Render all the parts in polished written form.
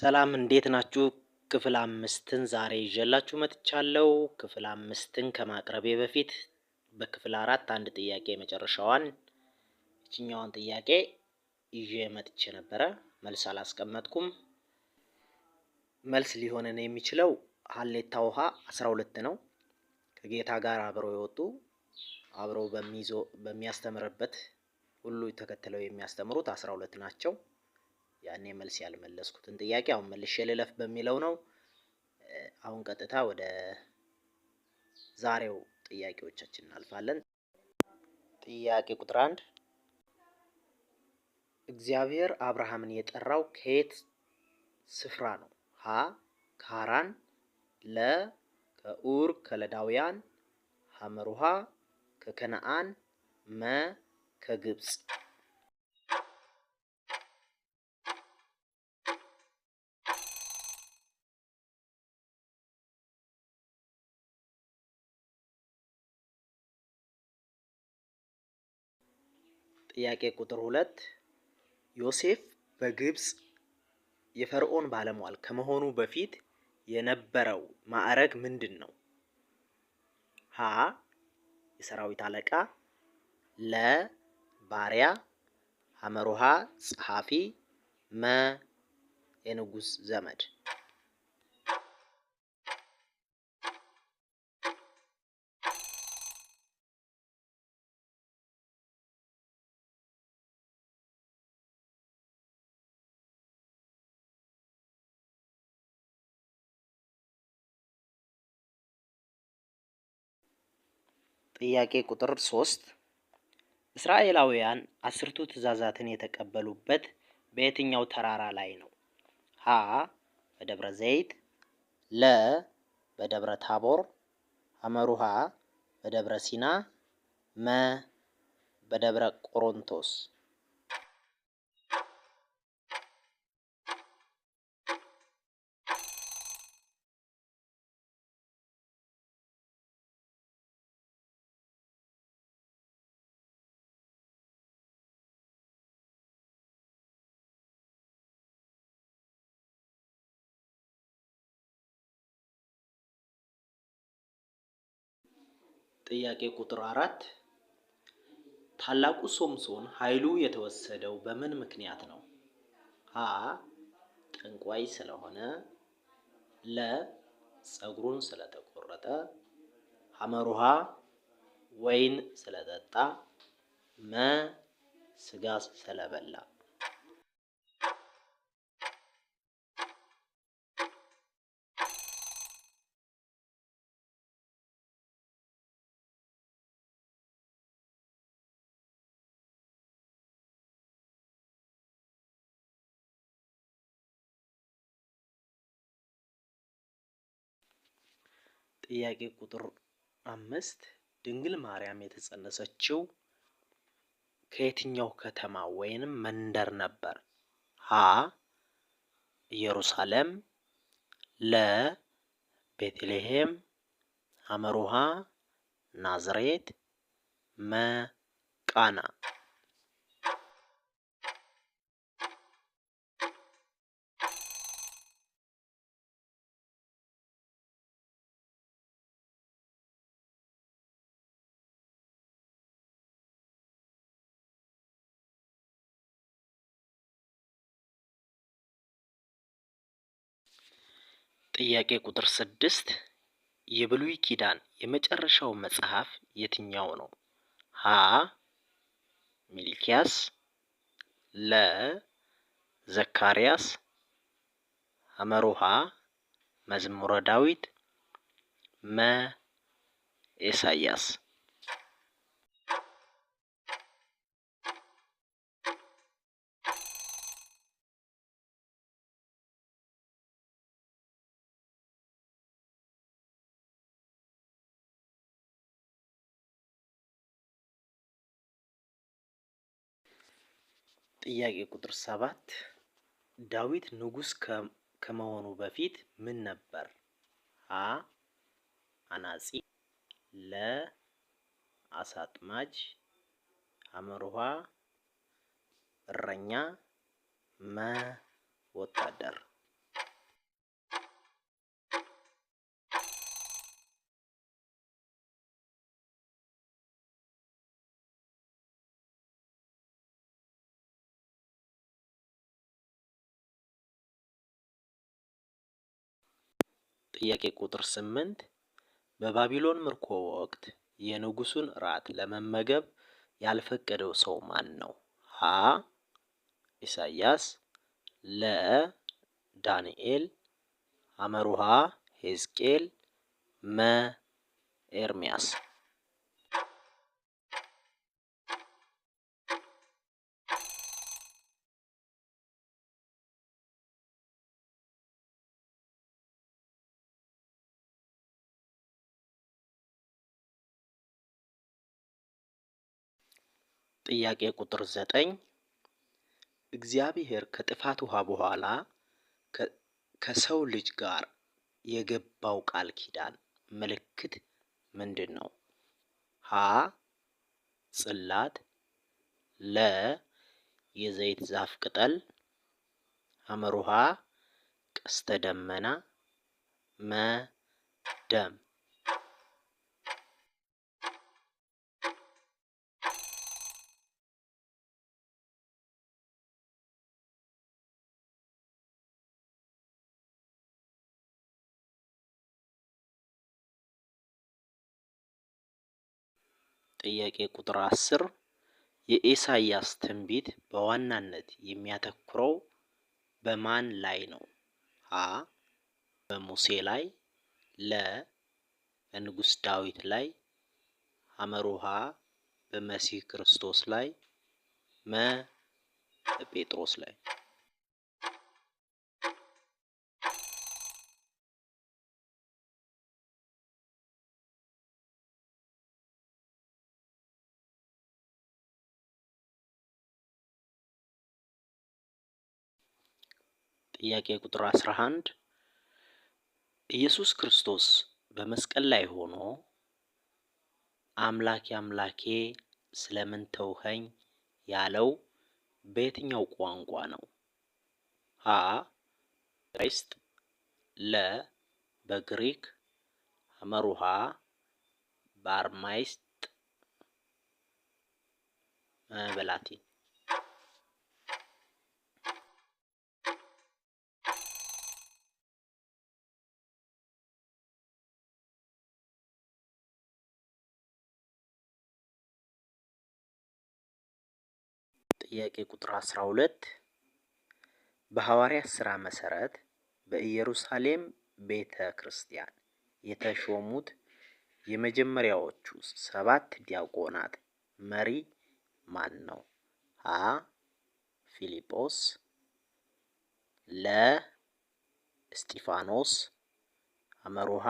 ሰላም እንዴት ናችሁ? ክፍል አምስትን ዛሬ ይዤላችሁ መጥቻለሁ። ክፍል አምስትን ከማቅረቤ በፊት በክፍል አራት አንድ ጥያቄ መጨረሻዋን እችኛዋን ጥያቄ ይዤ መጥቼ ነበረ። መልስ አላስቀመጥኩም። መልስ ሊሆነን የሚችለው ሀሌታ ውሃ 12 ነው። ከጌታ ጋር አብረው የወጡ አብረው በሚያስተምርበት ሁሉ ተከትለው የሚያስተምሩት 12 ናቸው። ያኔ መልስ ያልመለስኩትን ጥያቄ አሁን መልሼ ልለፍ በሚለው ነው። አሁን ቀጥታ ወደ ዛሬው ጥያቄዎቻችን እናልፋለን። ጥያቄ ቁጥር 1 እግዚአብሔር አብርሃምን የጠራው ከየት ስፍራ ነው? ሀ ከሃራን፣ ለ ከኡር ከለዳውያን፣ ሐመሩሃ ከከነአን፣ መ ከግብጽ። ጥያቄ ቁጥር 2 ዮሴፍ በግብጽ የፈርዖን ባለሟል ከመሆኑ በፊት የነበረው ማዕረግ ምንድን ነው? ሀ የሰራዊት አለቃ፣ ለ ባሪያ፣ ሐመሩሃ ጸሐፊ፣ መ የንጉስ ዘመድ። ጥያቄ ቁጥር 3 እስራኤላውያን 10ቱ ትእዛዛትን የተቀበሉበት በየትኛው ተራራ ላይ ነው? ሀ በደብረ ዘይት፣ ለ በደብረ ታቦር፣ ሐመሩሃ በደብረ ሲና፣ መ በደብረ ቆሮንቶስ። ጥያቄ ቁጥር 4 ታላቁ ሶምሶን ኃይሉ የተወሰደው በምን ምክንያት ነው? ሀ ጠንቋይ ስለሆነ፣ ለ ፀጉሩን ስለተቆረጠ፣ ሐመሩሃ ወይን ስለጠጣ፣ መ ስጋ ስለበላ። ጥያቄ ቁጥር 5 ድንግል ማርያም የተጸነሰችው ከየትኛው ከተማ ወይንም መንደር ነበር? ሀ ኢየሩሳሌም፣ ለ ቤተልሔም፣ ሐመሩሃ ናዝሬት፣ መ ቃና። ጥያቄ ቁጥር 6 የብሉይ ኪዳን የመጨረሻው መጽሐፍ የትኛው ነው? ሀ ሚልኪያስ፣ ለ ዘካርያስ፣ ሐመሩሃ መዝሙረ ዳዊት፣ መ ኢሳይያስ። ጥያቄ ቁጥር 7 ዳዊት ንጉስ ከመሆኑ በፊት ምን ነበር? ሀ አናጺ፣ ለ አሳ አጥማጅ፣ ሐመሩሃ እረኛ፣ መ ወታደር። ጥያቄ ቁጥር 8 በባቢሎን ምርኮ ወቅት የንጉሱን እራት ለመመገብ ያልፈቀደው ሰው ማን ነው? ሀ ኢሳያስ፣ ለ ዳንኤል፣ ሐመሩሃ ሕዝቅኤል፣ መ ኤርምያስ። ጥያቄ ቁጥር 9 እግዚአብሔር ከጥፋት ውሃ በኋላ ከሰው ልጅ ጋር የገባው ቃል ኪዳን ምልክት ምንድን ነው? ሀ ጽላት፣ ለ የዘይት ዛፍ ቅጠል፣ ሐመሩሃ ቀስተ ደመና፣ መ ደም። ጥያቄ ቁጥር 10 የኢሳያስ ትንቢት በዋናነት የሚያተኩረው በማን ላይ ነው? ሀ በሙሴ ላይ፣ ለ በንጉስ ዳዊት ላይ፣ ሐመሩሃ በመሲህ ክርስቶስ ላይ፣ መ በጴጥሮስ ላይ። ጥያቄ ቁጥር 11 ኢየሱስ ክርስቶስ በመስቀል ላይ ሆኖ አምላኬ አምላኬ ስለምን ተውኸኝ ያለው በየትኛው ቋንቋ ነው? ሀ ዕብራይስጥ፣ ለ በግሪክ፣ ሐመሩሃ በአርማይስጥ፣ መ በላቲን። ጥያቄ ቁጥር 12 በሐዋርያት ሥራ መሰረት በኢየሩሳሌም ቤተ ክርስቲያን የተሾሙት የመጀመሪያዎቹ 7 ዲያቆናት መሪ ማን ነው? ሀ ፊልጶስ፣ ለ እስጢፋኖስ፣ ሐመሩሃ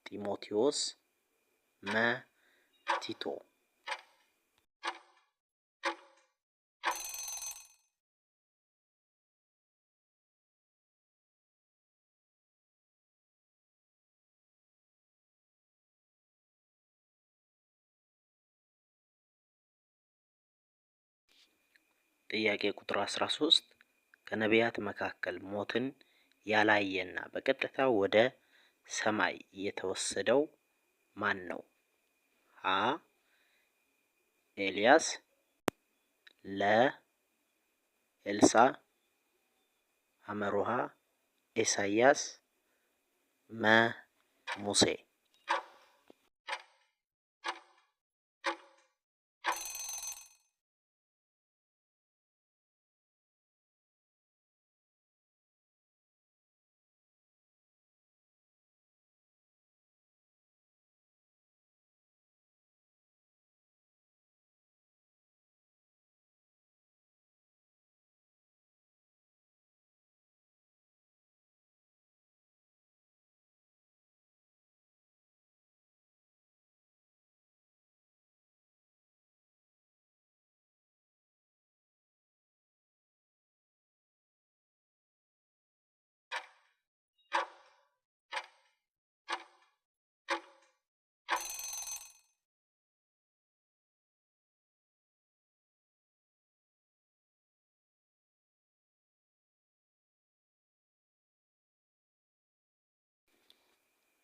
ጢሞቴዎስ፣ መ ቲቶ። ጥያቄ ቁጥር 13 ከነቢያት መካከል ሞትን ያላየና በቀጥታ ወደ ሰማይ የተወሰደው ማን ነው? ሀ ኤልያስ፣ ለ ኤልሳ፣ ሐመሩሃ ኢሳያስ፣ መ ሙሴ።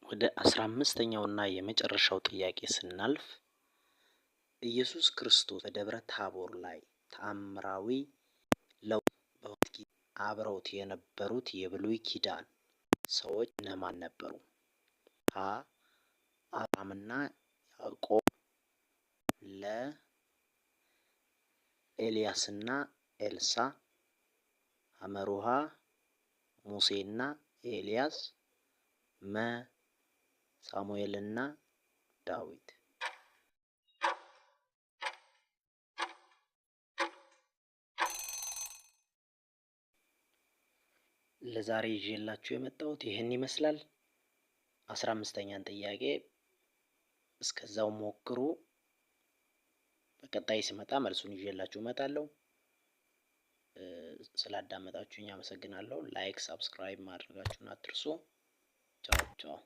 ወደ 15ኛው እና የመጨረሻው ጥያቄ ስናልፍ ኢየሱስ ክርስቶስ በደብረ ታቦር ላይ ተአምራዊ ለውጥ አብረውት የነበሩት የብሉይ ኪዳን ሰዎች እነማን ነበሩ? ሀ አብርሃምና ያዕቆብ፣ ለ ኤልያስና ኤልሳ፣ ሐመሩሃ ሙሴና ኤልያስ፣ መ ሳሙኤልና ዳዊት። ለዛሬ ይዤላችሁ የመጣሁት ይህን ይመስላል። 15ኛን ጥያቄ እስከዛው ሞክሩ። በቀጣይ ስመጣ መልሱን ይዤላችሁ እመጣለሁ። ስላዳመጣችሁኝ አመሰግናለሁ። ላይክ፣ ሰብስክራይብ ማድረጋችሁን አትርሱ። ቻው ቻው።